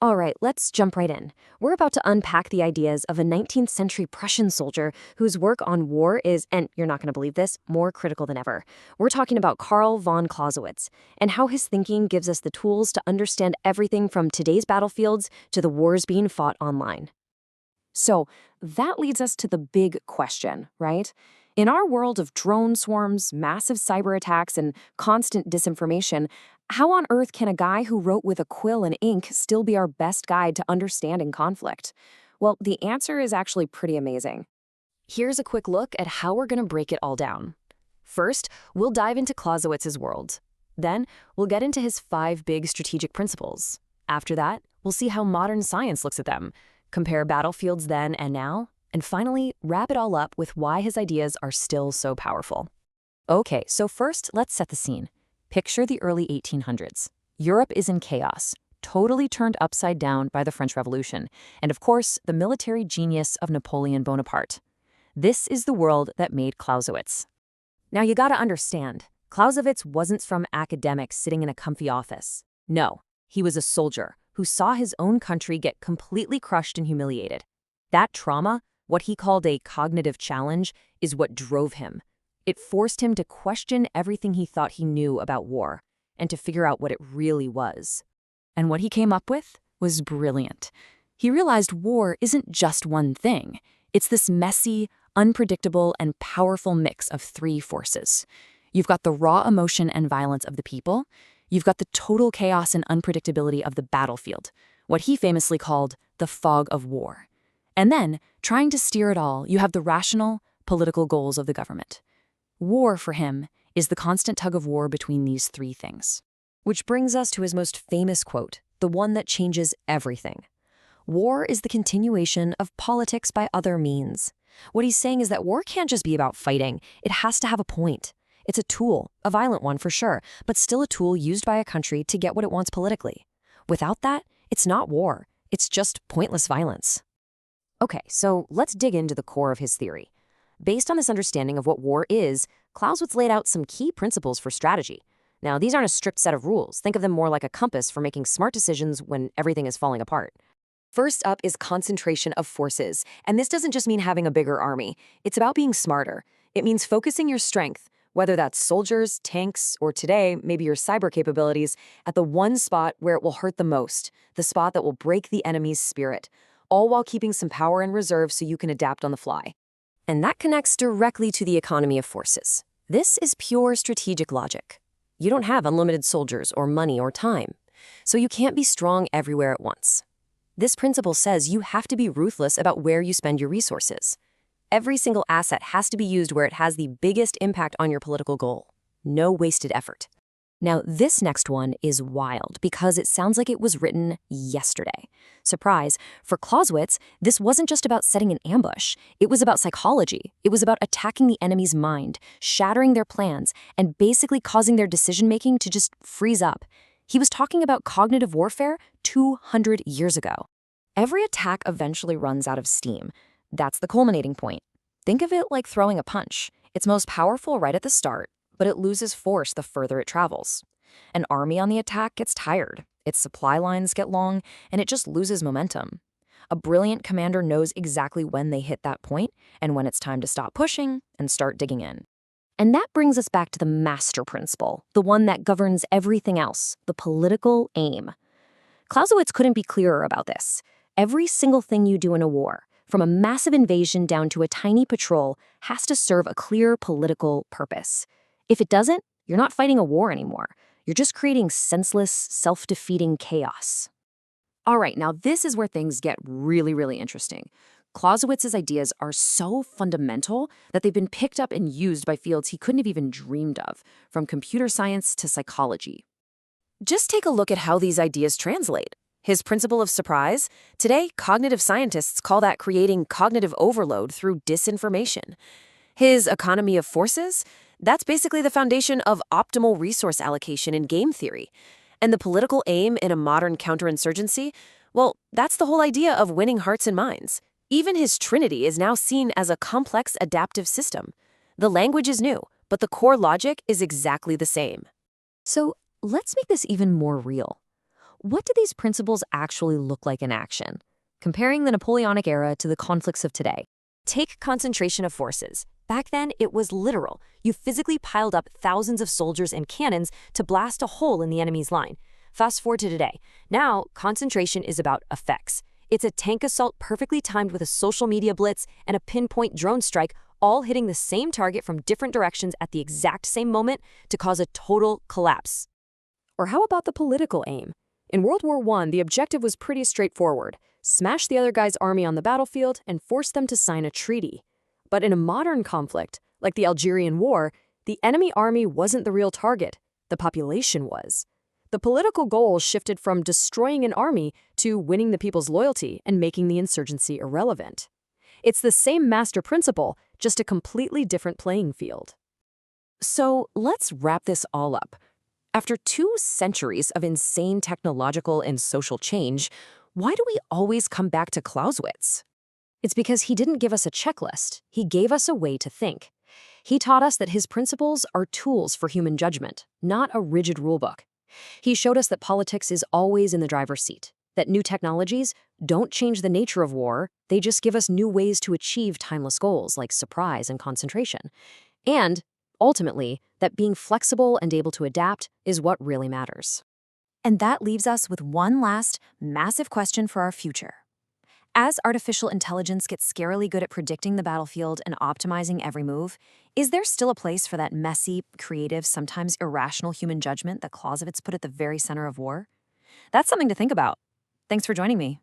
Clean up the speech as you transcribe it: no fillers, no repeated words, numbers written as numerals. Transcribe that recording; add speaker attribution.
Speaker 1: All right, let's jump right in. We're about to unpack the ideas of a 19th century Prussian soldier whose work on war is, and you're not going to believe this, more critical than ever. We're talking about Karl von Clausewitz and how his thinking gives us the tools to understand everything from today's battlefields to the wars being fought online. So that leads us to the big question, right? In our world of drone swarms, massive cyber attacks, and constant disinformation, how on earth can a guy who wrote with a quill and ink still be our best guide to understanding conflict? Well, the answer is actually pretty amazing. Here's a quick look at how we're going to break it all down. First, we'll dive into Clausewitz's world. Then, we'll get into his 5 big strategic principles. After that, we'll see how modern science looks at them, compare battlefields then and now, and finally, wrap it all up with why his ideas are still so powerful. Okay, so first, let's set the scene. Picture the early 1800s. Europe is in chaos, totally turned upside down by the French Revolution, and of course, the military genius of Napoleon Bonaparte. This is the world that made Clausewitz. Now you gotta understand, Clausewitz wasn't some academic sitting in a comfy office. No, he was a soldier who saw his own country get completely crushed and humiliated. That trauma, what he called a cognitive challenge, is what drove him. It forced him to question everything he thought he knew about war and to figure out what it really was. And what he came up with was brilliant. He realized war isn't just one thing. It's this messy, unpredictable, and powerful mix of 3 forces. You've got the raw emotion and violence of the people. You've got the total chaos and unpredictability of the battlefield, what he famously called the fog of war. And then, trying to steer it all, you have the rational, political goals of the government. War, for him, is the constant tug-of-war between these 3 things. Which brings us to his most famous quote, the one that changes everything. War is the continuation of politics by other means. What he's saying is that war can't just be about fighting. It has to have a point. It's a tool, a violent one for sure, but still a tool used by a country to get what it wants politically. Without that, it's not war. It's just pointless violence. Okay, so let's dig into the core of his theory. Based on this understanding of what war is, Clausewitz laid out some key principles for strategy. Now, these aren't a strict set of rules. Think of them more like a compass for making smart decisions when everything is falling apart. First up is concentration of forces, and this doesn't just mean having a bigger army. It's about being smarter. It means focusing your strength, whether that's soldiers, tanks, or today, maybe your cyber capabilities, at the one spot where it will hurt the most, the spot that will break the enemy's spirit, all while keeping some power in reserve so you can adapt on the fly. And that connects directly to the economy of forces. This is pure strategic logic. You don't have unlimited soldiers or money or time, so you can't be strong everywhere at once. This principle says you have to be ruthless about where you spend your resources. Every single asset has to be used where it has the biggest impact on your political goal. No wasted effort. Now, this next one is wild because it sounds like it was written yesterday. Surprise, for Clausewitz, this wasn't just about setting an ambush. It was about psychology. It was about attacking the enemy's mind, shattering their plans, and basically causing their decision-making to just freeze up. He was talking about cognitive warfare 200 years ago. Every attack eventually runs out of steam. That's the culminating point. Think of it like throwing a punch. It's most powerful right at the start, but it loses force the further it travels. An army on the attack gets tired, its supply lines get long, and it just loses momentum. A brilliant commander knows exactly when they hit that point and when it's time to stop pushing and start digging in. And that brings us back to the master principle, the one that governs everything else, the political aim. Clausewitz couldn't be clearer about this. Every single thing you do in a war, from a massive invasion down to a tiny patrol, has to serve a clear political purpose. If it doesn't, you're not fighting a war anymore. You're just creating senseless, self-defeating chaos. All right, now this is where things get really, really interesting. Clausewitz's ideas are so fundamental that they've been picked up and used by fields he couldn't have even dreamed of, from computer science to psychology. Just take a look at how these ideas translate. His principle of surprise? Today, cognitive scientists call that creating cognitive overload through disinformation. His economy of forces? That's basically the foundation of optimal resource allocation in game theory. And the political aim in a modern counterinsurgency? Well, that's the whole idea of winning hearts and minds. Even his trinity is now seen as a complex adaptive system. The language is new, but the core logic is exactly the same. So let's make this even more real. what do these principles actually look like in action? Comparing the Napoleonic era to the conflicts of today.
Speaker 2: Take concentration of forces. Back then, it was literal. You physically piled up thousands of soldiers and cannons to blast a hole in the enemy's line. Fast forward to today. Now, concentration is about effects. It's a tank assault perfectly timed with a social media blitz and a pinpoint drone strike, all hitting the same target from different directions at the exact same moment to cause a total collapse.
Speaker 1: Or how about the political aim? In World War I, the objective was pretty straightforward. Smash the other guy's army on the battlefield and force them to sign a treaty. But in a modern conflict, like the Algerian War, the enemy army wasn't the real target. The population was. The political goal shifted from destroying an army to winning the people's loyalty and making the insurgency irrelevant. It's the same master principle, just a completely different playing field. So let's wrap this all up. After 2 centuries of insane technological and social change, why do we always come back to Clausewitz? It's because he didn't give us a checklist. He gave us a way to think. He taught us that his principles are tools for human judgment, not a rigid rulebook. He showed us that politics is always in the driver's seat, that new technologies don't change the nature of war, they just give us new ways to achieve timeless goals like surprise and concentration. And, ultimately, that being flexible and able to adapt is what really matters.
Speaker 2: And that leaves us with one last, massive question for our future. As artificial intelligence gets scarily good at predicting the battlefield and optimizing every move, is there still a place for that messy, creative, sometimes irrational human judgment that Clausewitz put at the very center of war? That's something to think about. Thanks for joining me.